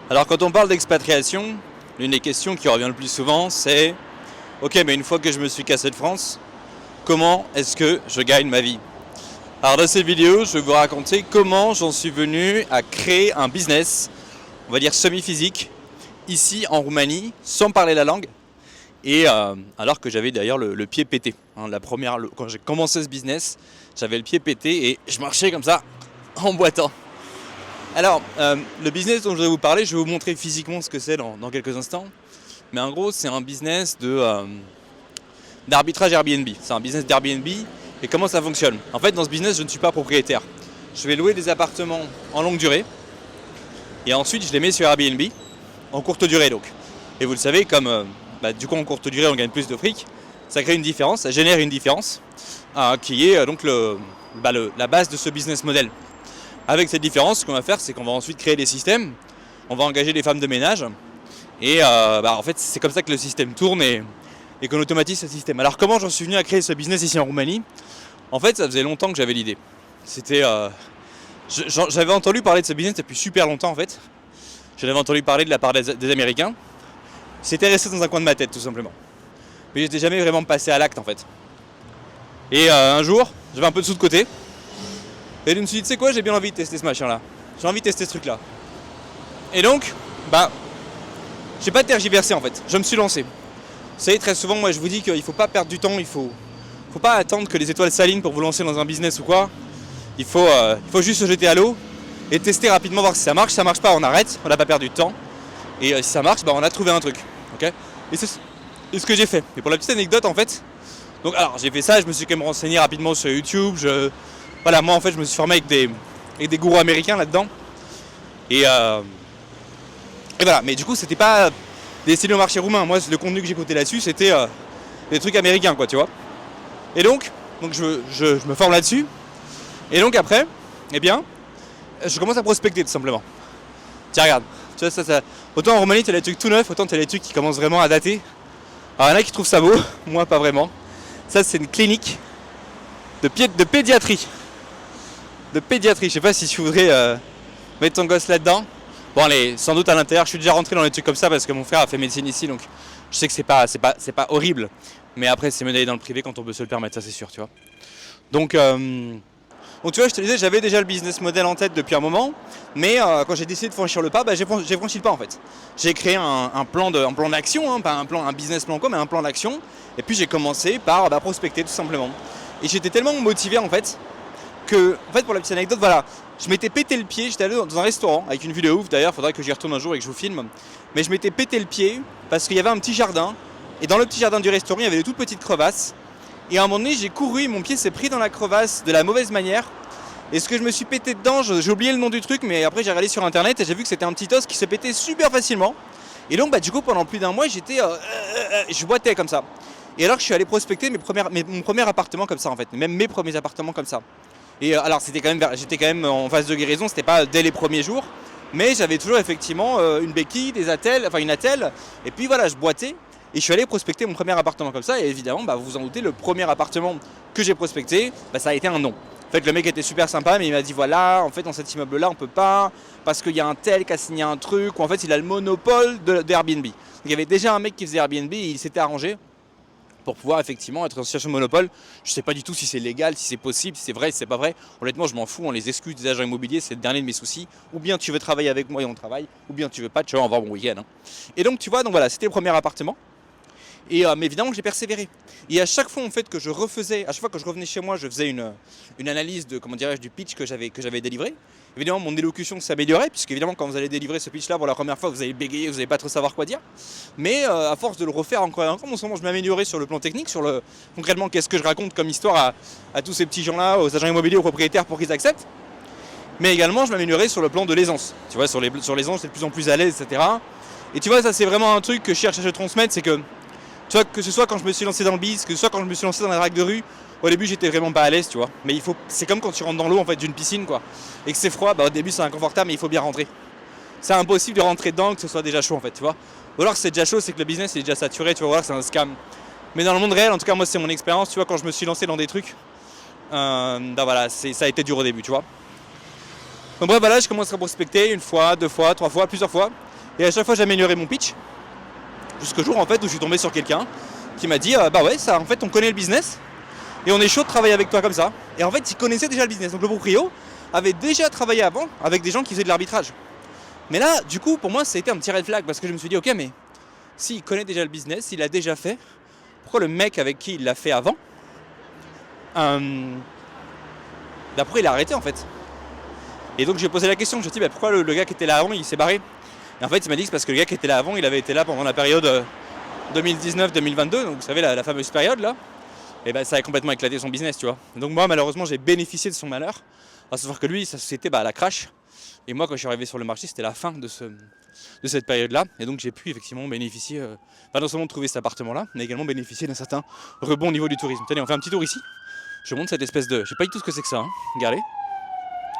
Alors quand on parle d'expatriation, l'une des questions qui revient le plus souvent c'est ok, mais une fois que je me suis cassé de France, comment est-ce que je gagne ma vie? Alors dans cette vidéo, je vais vous raconter comment j'en suis venu à créer un business, on va dire semi-physique, ici en Roumanie, sans parler la langue, et alors que j'avais d'ailleurs le pied pété. Quand j'ai commencé ce business, j'avais le pied pété et je marchais comme ça, en boitant. Alors, le business dont je vais vous parler, je vais vous montrer physiquement ce que c'est dans quelques instants. Mais en gros, c'est un business d'arbitrage Airbnb. C'est un business d'Airbnb. Et comment ça fonctionne? En fait, dans ce business, je ne suis pas propriétaire. Je vais louer des appartements en longue durée. Et ensuite, je les mets sur Airbnb, en courte durée donc. Et vous le savez, comme du coup en courte durée, on gagne plus de fric, ça crée une différence, ça génère une différence, qui est donc la base de ce business model. Avec cette différence, ce qu'on va faire, c'est qu'on va ensuite créer des systèmes, on va engager des femmes de ménage, et en fait c'est comme ça que le système tourne et qu'on automatise ce système. Alors comment j'en suis venu à créer ce business ici en Roumanie? En fait, ça faisait longtemps que j'avais l'idée. J'avais entendu parler de ce business depuis super longtemps en fait. J'en avais entendu parler de la part des Américains. C'était resté dans un coin de ma tête tout simplement. Mais j'étais jamais vraiment passé à l'acte en fait. Et un jour, j'avais un peu de sous de côté. Et je me suis dit, tu sais quoi, j'ai bien envie de tester ce machin-là. J'ai envie de tester ce truc-là. Et donc, j'ai pas tergiversé en fait. Je me suis lancé. Vous savez, très souvent, moi je vous dis qu'il faut pas perdre du temps, il faut pas attendre que les étoiles s'alignent pour vous lancer dans un business ou quoi. Il faut juste se jeter à l'eau et tester rapidement, voir si ça marche. Si ça marche pas, on arrête, on n'a pas perdu de temps. Et si ça marche, on a trouvé un truc. Okay, et c'est ce que j'ai fait. Et pour la petite anecdote en fait, donc alors j'ai fait ça, je me suis quand même renseigné rapidement sur YouTube. Voilà, moi en fait je me suis formé avec des gourous américains là-dedans. Et voilà, mais du coup c'était pas destiné au marché roumain. Moi le contenu que j'écoutais là-dessus c'était des trucs américains quoi, tu vois. Et donc je me forme là-dessus. Et donc après, je commence à prospecter tout simplement. Tiens regarde, tu vois ça. Autant en Roumanie t'as des trucs tout neufs, autant t'as des trucs qui commencent vraiment à dater. Alors il y en a qui trouvent ça beau, moi pas vraiment. Ça c'est une clinique de pédiatrie. Je sais pas si tu voudrais mettre ton gosse là-dedans. Bon allez, sans doute à l'intérieur, je suis déjà rentré dans des trucs comme ça parce que mon frère a fait médecine ici, donc je sais que c'est pas horrible. Mais après c'est mieux d'aller dans le privé quand on peut se le permettre, ça c'est sûr, tu vois. Donc tu vois, je te disais, j'avais déjà le business model en tête depuis un moment, mais quand j'ai décidé de franchir le pas, j'ai franchi le pas en fait. J'ai créé un plan d'action, pas un business plan quoi, mais un plan d'action. Et puis j'ai commencé par prospecter tout simplement. Et j'étais tellement motivé en fait que, pour la petite anecdote, voilà, je m'étais pété le pied, j'étais allé dans un restaurant avec une vue de ouf d'ailleurs, faudrait que j'y retourne un jour et que je vous filme. Mais je m'étais pété le pied parce qu'il y avait un petit jardin, et dans le petit jardin du restaurant, il y avait des toutes petites crevasses. Et à un moment donné, j'ai couru et mon pied s'est pris dans la crevasse de la mauvaise manière. Et ce que je me suis pété dedans, j'ai oublié le nom du truc, mais après j'ai regardé sur internet et j'ai vu que c'était un petit os qui se pétait super facilement. Et donc du coup pendant plus d'un mois, je boitais comme ça. Et alors je suis allé prospecter mon premier appartement comme ça en fait, même mes premiers appartements comme ça. Et alors j'étais quand même en phase de guérison, c'était pas dès les premiers jours, mais j'avais toujours effectivement une béquille, une attelle, et puis voilà, je boitais. Et je suis allé prospecter mon premier appartement comme ça, et évidemment, vous vous en doutez, le premier appartement que j'ai prospecté, ça a été un non. En fait, le mec était super sympa, mais il m'a dit voilà, en fait, dans cet immeuble-là, on peut pas, parce qu'il y a un tel qui a signé un truc, ou en fait, il a le monopole d'Airbnb. Donc, il y avait déjà un mec qui faisait Airbnb, et il s'était arrangé pour pouvoir effectivement être en situation de monopole. Je sais pas du tout si c'est légal, si c'est possible, si c'est vrai, si c'est pas vrai. Honnêtement, je m'en fous, on les excuses des agents immobiliers, c'est le dernier de mes soucis. Ou bien tu veux travailler avec moi et on travaille, ou bien tu veux pas, tu vas avoir bon week-end. Et donc, tu vois, voilà, c'était le premier appartement. Et mais évidemment que j'ai persévéré. Et à chaque fois en fait que je revenais chez moi, je faisais une analyse de du pitch que j'avais délivré. Évidemment mon élocution s'améliorait, puisque évidemment quand vous allez délivrer ce pitch là pour la première fois, vous allez bégayer, vous n'allez pas trop savoir quoi dire. Mais à force de le refaire encore et encore, je m'améliorais sur le plan technique, concrètement qu'est-ce que je raconte comme histoire à tous ces petits gens là, aux agents immobiliers, aux propriétaires pour qu'ils acceptent. Mais également je m'améliorais sur le plan de l'aisance. Tu vois, sur l'aisance, c'est de plus en plus à l'aise, etc. Et tu vois, ça c'est vraiment un truc que je cherche à te transmettre, c'est que tu vois, que ce soit quand je me suis lancé dans le biz, que ce soit quand je me suis lancé dans la drague de rue, au début j'étais vraiment pas à l'aise, tu vois. Mais c'est comme quand tu rentres dans l'eau en fait d'une piscine quoi, et que c'est froid, au début c'est inconfortable mais il faut bien rentrer. C'est impossible de rentrer dedans que ce soit déjà chaud en fait, tu vois. Ou alors que c'est déjà chaud, c'est que le business est déjà saturé, tu vas voir que c'est un scam. Mais dans le monde réel, en tout cas moi c'est mon expérience, tu vois, quand je me suis lancé dans des trucs, ça a été dur au début, tu vois. Donc bref, voilà, je commence à prospecter une fois, deux fois, trois fois, plusieurs fois. Et à chaque fois, j'améliorais mon pitch. Jusqu'au jour en fait où je suis tombé sur quelqu'un qui m'a dit bah ouais, ça en fait on connaît le business et on est chaud de travailler avec toi comme ça. Et en fait, il connaissait déjà le business. Donc le proprio avait déjà travaillé avant avec des gens qui faisaient de l'arbitrage. Mais là, du coup, pour moi, ça a été un petit red flag parce que je me suis dit ok, mais s'il connaît déjà le business, il l'a déjà fait, pourquoi le mec avec qui il l'a fait avant d'après il a arrêté en fait. Et donc j'ai posé la question, je me suis dit bah, pourquoi le gars qui était là avant il s'est barré. Et en fait il m'a dit que c'est parce que le gars qui était là avant il avait été là pendant la période 2019-2022, donc vous savez la fameuse période là, et ben ça a complètement éclaté son business, tu vois. Et donc moi malheureusement j'ai bénéficié de son malheur, à savoir que lui sa société elle a crash, et moi quand je suis arrivé sur le marché c'était la fin de cette période là, et donc j'ai pu effectivement bénéficier, non seulement de trouver cet appartement là, mais également bénéficier d'un certain rebond au niveau du tourisme. Tenez, on fait un petit tour ici, je vous montre cette espèce de, je sais pas du tout ce que c'est que ça, hein. Regardez,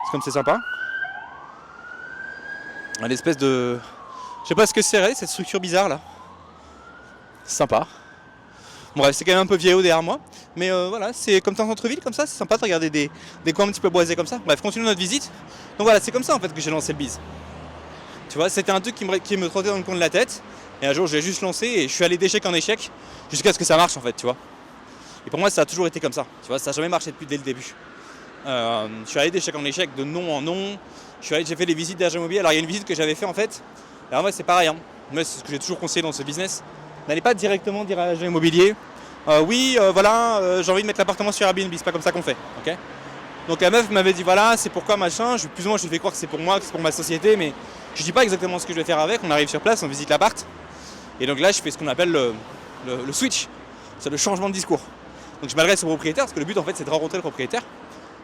c'est comme c'est sympa, une espèce de, je sais pas ce que c'est, cette structure bizarre là. Sympa. Bon, bref, c'est quand même un peu vieillot derrière moi. Mais voilà, c'est comme dans un centre-ville comme ça, c'est sympa de regarder des coins un petit peu boisés comme ça. Bref, continuons notre visite. Donc voilà, c'est comme ça en fait que j'ai lancé le biz. Tu vois, c'était un truc qui me trottait dans le coin de la tête. Et un jour, j'ai juste lancé et je suis allé d'échec en échec jusqu'à ce que ça marche en fait, tu vois. Et pour moi, ça a toujours été comme ça. Tu vois, ça n'a jamais marché depuis dès le début. Je suis allé d'échec en échec, de non en non. J'ai fait des visites d'agents immobiliers. Alors il y a une visite que j'avais fait en fait. Alors moi, c'est pareil. Hein. Moi, c'est ce que j'ai toujours conseillé dans ce business. N'allez pas directement dire à l'agent immobilier voilà, j'ai envie de mettre l'appartement sur Airbnb, c'est pas comme ça qu'on fait, ok. Donc la meuf m'avait dit voilà, c'est pourquoi machin, plus ou moins je lui fais croire que c'est pour moi, que c'est pour ma société, mais je dis pas exactement ce que je vais faire avec. On arrive sur place, on visite l'appart, et donc là je fais ce qu'on appelle le switch, c'est le changement de discours. Donc je m'adresse au propriétaire, parce que le but en fait c'est de rencontrer le propriétaire.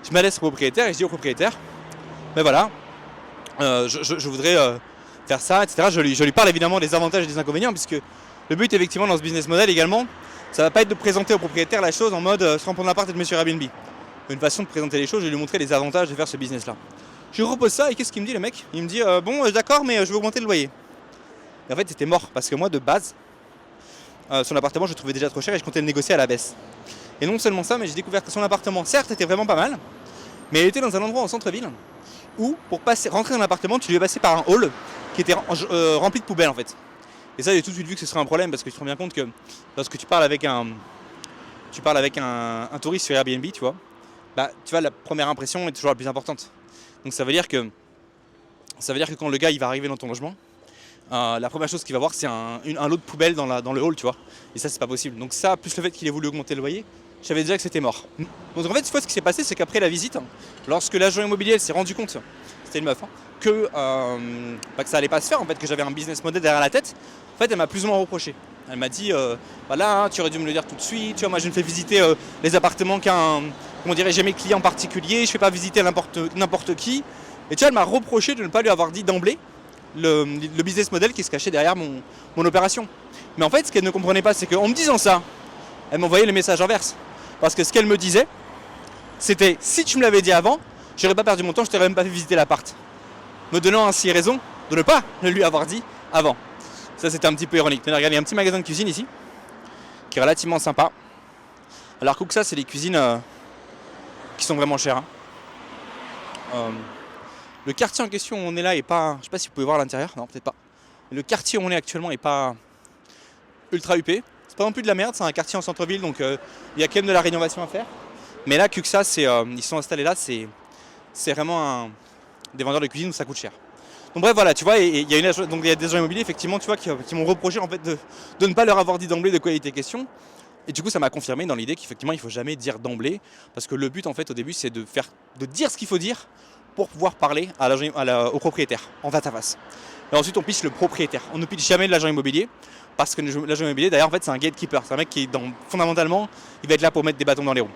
Je m'adresse au propriétaire et je dis au propriétaire, mais voilà, je voudrais faire ça, etc. Je lui parle évidemment des avantages et des inconvénients, puisque le but effectivement dans ce business model également, ça va pas être de présenter au propriétaire la chose en mode se rendre pour l'appart et de mettre sur Airbnb. Une façon de présenter les choses, je vais lui montrer les avantages de faire ce business là. Je lui repose ça et qu'est-ce qu'il me dit le mec? Il me dit bon d'accord mais je vais augmenter le loyer. Et en fait c'était mort parce que moi de base son appartement je le trouvais déjà trop cher et je comptais le négocier à la baisse. Et non seulement ça, mais j'ai découvert que son appartement certes était vraiment pas mal, mais il était dans un endroit en centre-ville où pour rentrer dans l'appartement tu devais passer par un hall qui était rempli de poubelles en fait. Et ça j'ai tout de suite vu que ce serait un problème parce que tu te rends bien compte que lorsque tu parles avec un touriste sur Airbnb, tu vois, bah tu vois la première impression est toujours la plus importante. Donc ça veut dire que quand le gars il va arriver dans ton logement, la première chose qu'il va voir c'est un lot de poubelles dans le hall, tu vois. Et ça c'est pas possible. Donc ça plus le fait qu'il ait voulu augmenter le loyer, je savais déjà que c'était mort. Donc en fait, ce qui s'est passé, c'est qu'après la visite, lorsque l'agent immobilier s'est rendu compte, c'était une meuf, que ça allait pas se faire, en fait, que j'avais un business model derrière la tête, en fait, elle m'a plus ou moins reproché. Elle m'a dit, voilà, tu aurais dû me le dire tout de suite, tu vois, moi je ne fais visiter les appartements j'ai mes clients particuliers, je fais pas visiter n'importe qui. Et tu vois, elle m'a reproché de ne pas lui avoir dit d'emblée le business model qui se cachait derrière mon opération. Mais en fait, ce qu'elle ne comprenait pas, c'est qu'en me disant ça, elle m'envoyait le message inverse. Parce que ce qu'elle me disait, c'était si tu me l'avais dit avant, j'aurais pas perdu mon temps, je t'aurais même pas fait visiter l'appart. Me donnant ainsi raison de ne pas le lui avoir dit avant. Ça c'était un petit peu ironique. Regardez, il y a un petit magasin de cuisine ici, qui est relativement sympa. Alors que ça, c'est des cuisines qui sont vraiment chères. Le quartier en question où on est là est pas, je sais pas si vous pouvez voir à l'intérieur, non peut-être pas. Le quartier où on est actuellement est pas ultra huppé. C'est pas non plus de la merde, c'est un quartier en centre-ville, donc il y a quand même de la rénovation à faire. Mais là, Cuxa, ils sont installés là, c'est vraiment des vendeurs de cuisine où ça coûte cher. Donc bref, voilà, tu vois, il y a des agents immobiliers, effectivement, tu vois, qui m'ont reproché en fait de ne pas leur avoir dit d'emblée de quoi il était question. Et du coup, ça m'a confirmé dans l'idée qu'effectivement, il faut jamais dire d'emblée, parce que le but, en fait, au début, c'est de dire ce qu'il faut dire pour pouvoir parler au propriétaire, en face à face. Et ensuite, on pitch le propriétaire. On ne pitch jamais de l'agent immobilier, parce que l'agent immobilier, d'ailleurs, en fait, c'est un gatekeeper. C'est un mec qui, fondamentalement, il va être là pour mettre des bâtons dans les roues.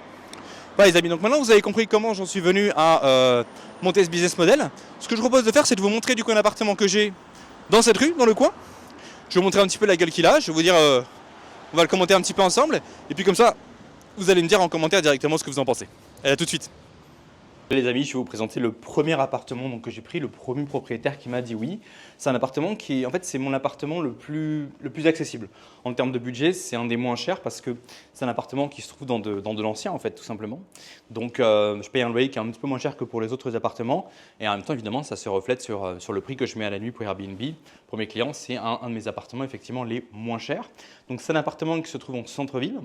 Voilà, les amis, donc maintenant, vous avez compris comment j'en suis venu à monter ce business model. Ce que je propose de faire, c'est de vous montrer du coup un appartement que j'ai dans cette rue, dans le coin. Je vais vous montrer un petit peu la gueule qu'il a. Je vais vous dire, on va le commenter un petit peu ensemble. Et puis comme ça, vous allez me dire en commentaire directement ce que vous en pensez. Allez, à tout de suite. Les amis, je vais vous présenter le premier appartement donc, que j'ai pris, le premier propriétaire qui m'a dit oui. C'est un appartement qui, en fait, c'est mon appartement le plus accessible. En termes de budget, c'est un des moins chers parce que c'est un appartement qui se trouve dans de l'ancien, en fait, tout simplement. Donc, je paye un loyer qui est un petit peu moins cher que pour les autres appartements. Et en même temps, évidemment, ça se reflète sur le prix que je mets à la nuit pour Airbnb. Pour mes clients, c'est un de mes appartements, effectivement, les moins chers. Donc, c'est un appartement qui se trouve en centre-ville,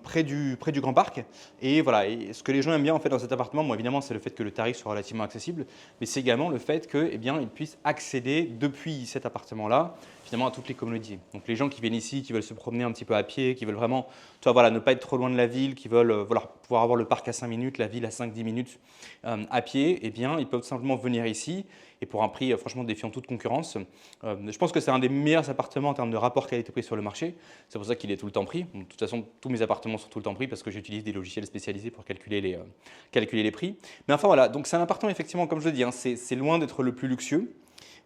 près du Grand Parc. Et voilà, et ce que les gens aiment bien, en fait, dans cet appartement, bon, évidemment, c'est le fait que le tarif soit relativement accessible, mais c'est également le fait que, eh bien, ils puissent accéder depuis cet appartement-là, finalement, à toutes les communautés. Donc, les gens qui viennent ici, qui veulent se promener un petit peu à pied, qui veulent vraiment, tu vois, voilà, ne pas être trop loin de la ville, qui veulent, voilà, pouvoir avoir le parc à 5 minutes, la ville à 5-10 minutes à pied, eh bien, ils peuvent simplement venir ici et pour un prix, franchement, défiant toute concurrence. Je pense que c'est un des meilleurs appartements en termes de rapport qualité-prix sur le marché. C'est pour ça qu'il est tout le temps pris. De toute façon, tous mes appartements sont tout le temps pris parce que j'utilise des logiciels spécialisés pour calculer les prix. Mais enfin voilà, donc c'est un appartement effectivement, comme je le dis, hein, c'est loin d'être le plus luxueux.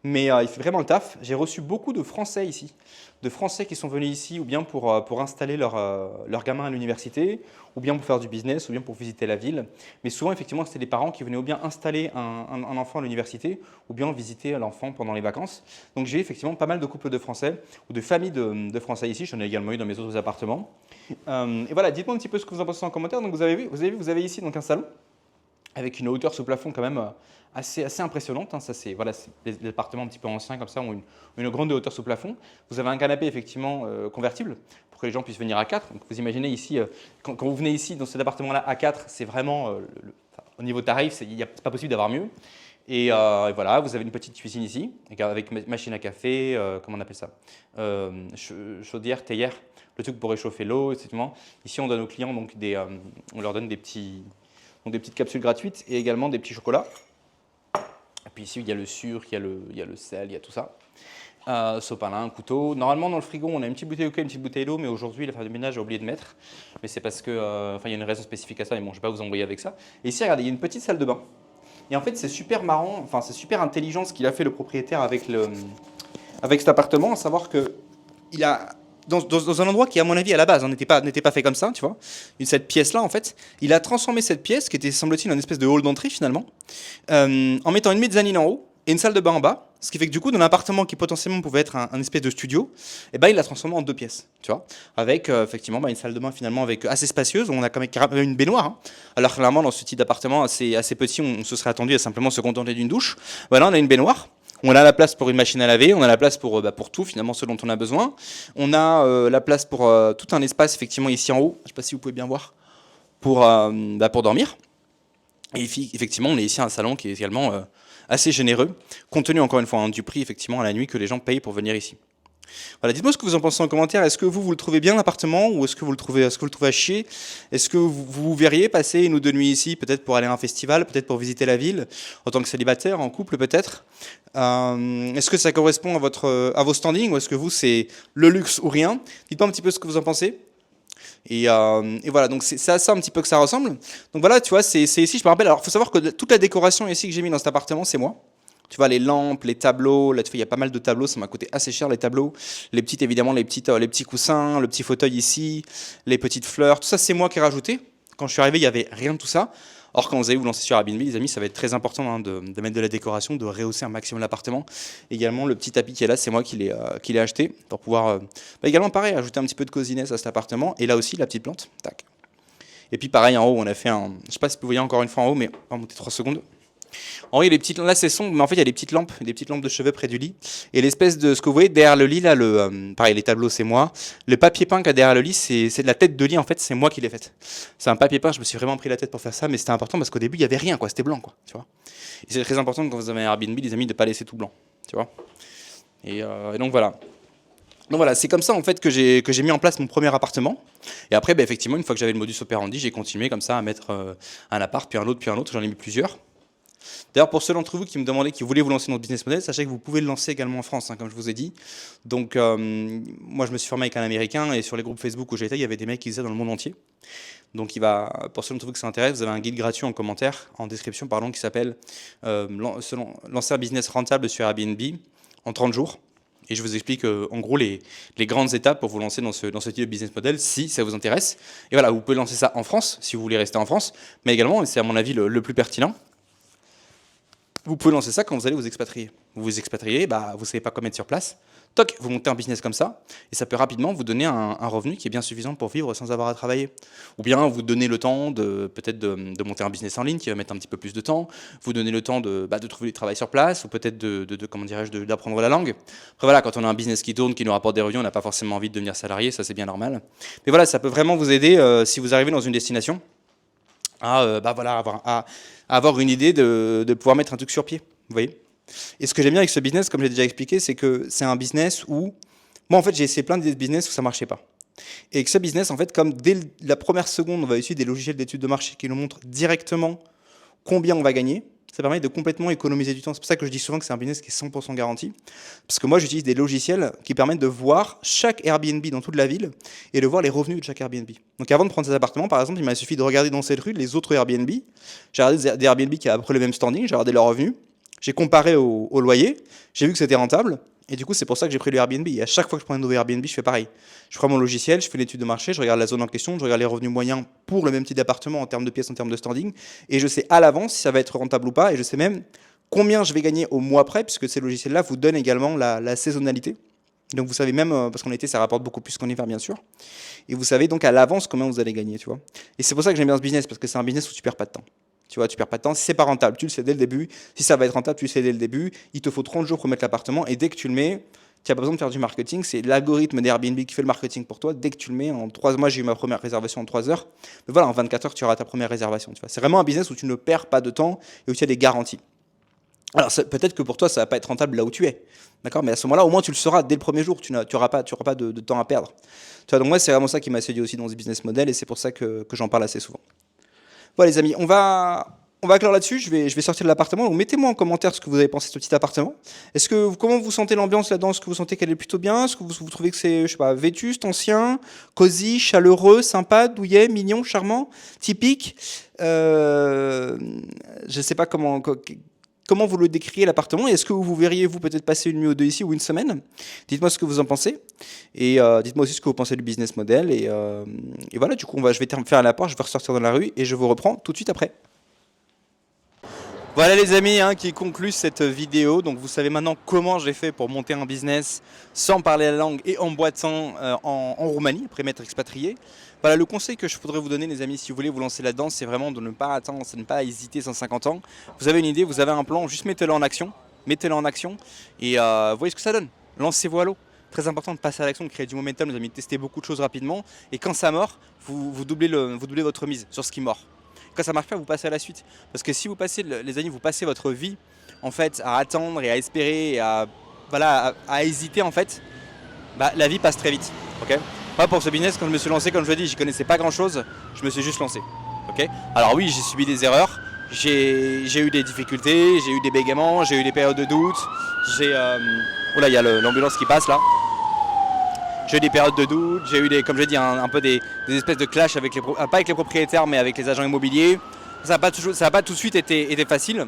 Mais il fait vraiment le taf. J'ai reçu beaucoup de Français ici, de Français qui sont venus ici ou bien pour installer leur gamin à l'université, ou bien pour faire du business, ou bien pour visiter la ville. Mais souvent, effectivement, c'était des parents qui venaient ou bien installer un enfant à l'université, ou bien visiter l'enfant pendant les vacances. Donc j'ai effectivement pas mal de couples de Français, ou de familles de Français ici. J'en ai également eu dans mes autres appartements. Et voilà, dites-moi un petit peu ce que vous en pensez en commentaire. Donc vous avez ici donc un salon avec une hauteur sous plafond quand même assez impressionnante. Hein. Ça, c'est voilà, les appartements un petit peu anciens comme ça ont une grande hauteur sous plafond. Vous avez un canapé effectivement convertible pour que les gens puissent venir à 4. Donc vous imaginez ici, quand vous venez ici dans cet appartement-là à 4, c'est vraiment, au niveau tarif, c'est pas possible d'avoir mieux. Et voilà, vous avez une petite cuisine ici, avec machine à café, comment on appelle ça, chaudière, théière, le truc pour réchauffer l'eau, etc. Ici, on donne aux clients donc on leur donne des petites capsules gratuites et également des petits chocolats. Et puis ici, il y a le sucre, il y a le sel, il y a tout ça. Sopalin, couteau. Normalement, dans le frigo, on a une petite bouteille de coca, une petite bouteille d'eau, mais aujourd'hui, la femme de ménage a oublié de mettre. Mais c'est parce que, il y a une raison spécifique à ça, mais bon, je ne vais pas vous envoyer avec ça. Et ici, regardez, il y a une petite salle de bain. Et en fait, c'est super marrant, enfin, c'est super intelligent ce qu'il a fait le propriétaire avec cet appartement, à savoir que il a dans un endroit qui, à mon avis, à la base, n'était pas fait comme ça, tu vois. Cette pièce-là, en fait, il a transformé cette pièce, qui était, semble-t-il, une espèce de hall d'entrée, finalement, en mettant une mezzanine en haut et une salle de bain en bas. Ce qui fait que, du coup, dans l'appartement qui potentiellement pouvait être un espèce de studio, eh ben, il l'a transformé en 2 pièces, tu vois. Avec, effectivement, une salle de bain, finalement, assez spacieuse, où on a quand même une baignoire. Hein. Alors, clairement, dans ce type d'appartement assez petit, on se serait attendu à simplement se contenter d'une douche. Voilà, on a une baignoire. On a la place pour une machine à laver, on a la place pour tout, finalement, ce dont on a besoin. On a la place pour tout un espace, effectivement, ici en haut, je ne sais pas si vous pouvez bien voir, pour dormir. Et effectivement, on est ici à un salon qui est également assez généreux, compte tenu, encore une fois, du prix, effectivement, à la nuit que les gens payent pour venir ici. Voilà, dites-moi ce que vous en pensez en commentaire. Est-ce que vous le trouvez bien l'appartement ou est-ce que vous le trouvez à chier? Est-ce que vous verriez passer 1 ou 2 nuits ici, peut-être pour aller à un festival, peut-être pour visiter la ville, en tant que célibataire, en couple peut-être? Est-ce que ça correspond à vos standings ou est-ce que vous c'est le luxe ou rien? Dites-moi un petit peu ce que vous en pensez. Et voilà, donc c'est à ça un petit peu que ça ressemble. Donc voilà, tu vois, c'est ici, je me rappelle. Alors, il faut savoir que toute la décoration ici que j'ai mis dans cet appartement, c'est moi. Tu vois, les lampes, les tableaux, là, tu vois, il y a pas mal de tableaux, ça m'a coûté assez cher les tableaux. Évidemment, les petits coussins, le petit fauteuil ici, les petites fleurs, tout ça, c'est moi qui ai rajouté. Quand je suis arrivé, il n'y avait rien de tout ça. Or, quand vous allez vous lancer sur Airbnb, les amis, ça va être très important hein, de mettre de la décoration, de rehausser un maximum l'appartement. Également, le petit tapis qui est là, c'est moi qui l'ai acheté pour pouvoir, également pareil, ajouter un petit peu de coziness à cet appartement. Et là aussi, la petite plante, tac. Et puis pareil, en haut, on a fait je ne sais pas si vous voyez encore une fois en haut, mais on va monter 3 secondes. En haut, il y a là c'est sombre, mais en fait il y a des petites lampes de chevet près du lit. Et l'espèce de ce que vous voyez derrière le lit là, pareil les tableaux c'est moi. Le papier peint qu'il y a derrière le lit, c'est de la tête de lit en fait, c'est moi qui l'ai faite. C'est un papier peint, je me suis vraiment pris la tête pour faire ça, mais c'était important parce qu'au début il y avait rien quoi, c'était blanc quoi, tu vois. Et c'est très important quand vous avez un Airbnb, les amis, de pas laisser tout blanc, tu vois. Et donc voilà. Donc voilà, c'est comme ça en fait que j'ai mis en place mon premier appartement. Et après, effectivement, une fois que j'avais le modus operandi, j'ai continué comme ça à mettre un appart, puis un autre, j'en ai mis plusieurs. D'ailleurs, pour ceux d'entre vous qui me demandaient, qui voulaient vous lancer dans le business model, sachez que vous pouvez le lancer également en France, hein, comme je vous ai dit. Donc, moi, je me suis formé avec un Américain et sur les groupes Facebook où j'étais, il y avait des mecs qui faisaient dans le monde entier. Donc, pour ceux d'entre vous qui ça intéresse, vous avez un guide gratuit en commentaire, en description, qui s'appelle Lancer un business rentable sur Airbnb en 30 jours. Et je vous explique en gros les grandes étapes pour vous lancer dans ce type de business model si ça vous intéresse. Et voilà, vous pouvez lancer ça en France si vous voulez rester en France, mais également, et c'est à mon avis le plus pertinent, vous pouvez lancer ça quand vous allez vous expatrier. Vous vous expatriez, vous ne savez pas quoi mettre sur place. Toc, vous montez un business comme ça, et ça peut rapidement vous donner un revenu qui est bien suffisant pour vivre sans avoir à travailler. Ou bien vous donner le temps peut-être de monter un business en ligne qui va mettre un petit peu plus de temps, vous donner le temps de trouver du travail sur place, ou peut-être d'apprendre la langue. Après voilà, quand on a un business qui tourne, qui nous rapporte des revenus, on n'a pas forcément envie de devenir salarié, ça c'est bien normal. Mais voilà, ça peut vraiment vous aider si vous arrivez dans une destination à avoir une idée de pouvoir mettre un truc sur pied, vous voyez. Et ce que j'aime bien avec ce business, comme j'ai déjà expliqué, c'est que c'est un business où, moi en fait j'ai essayé plein d'idées de business où ça marchait pas. Et avec ce business, en fait, comme dès la première seconde, on va utiliser des logiciels d'études de marché qui nous montrent directement combien on va gagner, ça permet de complètement économiser du temps. C'est pour ça que je dis souvent que c'est un business qui est 100% garanti. Parce que moi, j'utilise des logiciels qui permettent de voir chaque Airbnb dans toute la ville et de voir les revenus de chaque Airbnb. Donc avant de prendre ces appartements, par exemple, il m'a suffi de regarder dans cette rue les autres Airbnb. J'ai regardé des Airbnb qui avaient à peu près le même standing, j'ai regardé leurs revenus, j'ai comparé au loyer, j'ai vu que c'était rentable. Et du coup, c'est pour ça que j'ai pris le Airbnb. Et à chaque fois que je prends un nouveau Airbnb, je fais pareil. Je prends mon logiciel, je fais l'étude de marché, je regarde la zone en question, je regarde les revenus moyens pour le même type d'appartement en termes de pièces, en termes de standing. Et je sais à l'avance si ça va être rentable ou pas. Et je sais même combien je vais gagner au mois près, puisque ces logiciels-là vous donnent également la saisonnalité. Donc vous savez même, parce qu'en été, ça rapporte beaucoup plus qu'en hiver, bien sûr. Et vous savez donc à l'avance combien vous allez gagner, tu vois. Et c'est pour ça que j'aime bien ce business, parce que c'est un business où tu perds pas de temps. Tu vois, tu perds pas de temps. Si c'est pas rentable, tu le sais dès le début. Si ça va être rentable, tu le sais dès le début. Il te faut 30 jours pour mettre l'appartement. Et dès que tu le mets, tu n'as pas besoin de faire du marketing. C'est l'algorithme d'Airbnb qui fait le marketing pour toi. Dès que tu le mets, en 3 mois, j'ai eu ma première réservation en 3 heures. Mais voilà, en 24 heures, tu auras ta première réservation. Tu vois. C'est vraiment un business où tu ne perds pas de temps et où tu as des garanties. Alors peut-être que pour toi, ça ne va pas être rentable là où tu es. D'accord, mais à ce moment-là, au moins, tu le sauras dès le premier jour. Tu n'auras pas de temps à perdre. Tu vois, donc moi, c'est vraiment ça qui m'a séduit aussi dans ce business model. Et c'est pour ça que j'en parle assez souvent. Voilà les amis, on va clore là-dessus, je vais sortir de l'appartement. Donc mettez-moi en commentaire ce que vous avez pensé de ce petit appartement. Comment vous sentez l'ambiance là-dedans? Est-ce que vous sentez qu'elle est plutôt bien? Est-ce que vous trouvez que c'est, je sais pas, vétuste, ancien, cosy, chaleureux, sympa, douillet, mignon, charmant, typique? Je sais pas comment vous le décririez l'appartement, et est-ce que vous verriez vous peut-être passer une nuit ou deux ici ou une semaine? Dites-moi ce que vous en pensez, et dites-moi aussi ce que vous pensez du business model, et voilà, du coup je vais faire un apport, je vais ressortir dans la rue, et je vous reprends tout de suite après. Voilà les amis qui conclut cette vidéo. Donc vous savez maintenant comment j'ai fait pour monter un business sans parler la langue et en boitant en Roumanie après m'être expatrié. Voilà, le conseil que je voudrais vous donner les amis, si vous voulez vous lancer là-dedans, c'est vraiment de ne pas attendre, de ne pas hésiter 150 ans. Vous avez une idée, vous avez un plan, juste mettez-le en action. Mettez-le en action et voyez ce que ça donne. Lancez-vous à l'eau. Très important de passer à l'action, de créer du momentum, les amis, de tester beaucoup de choses rapidement. Et quand ça mord, vous doublez votre mise sur ce qui mord. Quand ça marche pas, vous passez à la suite. Parce que si vous passez, les amis, vous passez votre vie en fait à attendre et à espérer et à hésiter en fait, la vie passe très vite. Ok. Moi pour ce business, quand je me suis lancé, comme je l'ai dit, j'y connaissais pas grand chose, je me suis juste lancé. Ok. Alors oui, j'ai subi des erreurs, j'ai eu des difficultés, j'ai eu des bégaiements, j'ai eu des périodes de doute, oula, il y a l'ambulance qui passe là. J'ai eu des périodes de doute, j'ai eu comme je l'ai dit, un peu des espèces de clash avec pas avec les propriétaires mais avec les agents immobiliers. Ça n'a pas tout de suite été facile.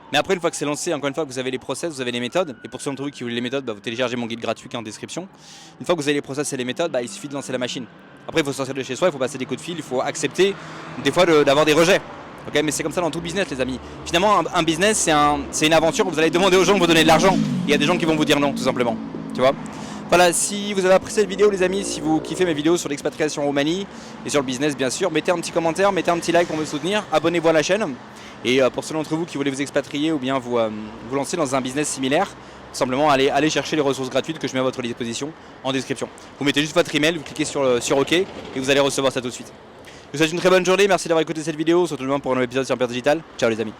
Mais après, une fois que c'est lancé, encore une fois que vous avez les process, vous avez les méthodes. Et pour ceux d'entre vous qui voulaient les méthodes, vous téléchargez mon guide gratuit qui est en description. Une fois que vous avez les process et les méthodes, il suffit de lancer la machine. Après, il faut sortir de chez soi, il faut passer des coups de fil, il faut accepter des fois d'avoir des rejets. Okay, mais c'est comme ça dans tout business les amis. Finalement un business c'est une aventure où vous allez demander aux gens de vous donner de l'argent. Il y a des gens qui vont vous dire non tout simplement. Tu vois. Voilà, si vous avez apprécié cette vidéo les amis, si vous kiffez mes vidéos sur l'expatriation en Roumanie et sur le business bien sûr, mettez un petit commentaire, mettez un petit like pour me soutenir, abonnez-vous à la chaîne. Et pour ceux d'entre vous qui voulez vous expatrier ou bien vous lancer dans un business similaire, simplement allez chercher les ressources gratuites que je mets à votre disposition en description. Vous mettez juste votre email, vous cliquez sur OK et vous allez recevoir ça tout de suite. Je vous souhaite une très bonne journée, merci d'avoir écouté cette vidéo, surtout demain pour un nouvel épisode sur Impérial Digital. Ciao les amis.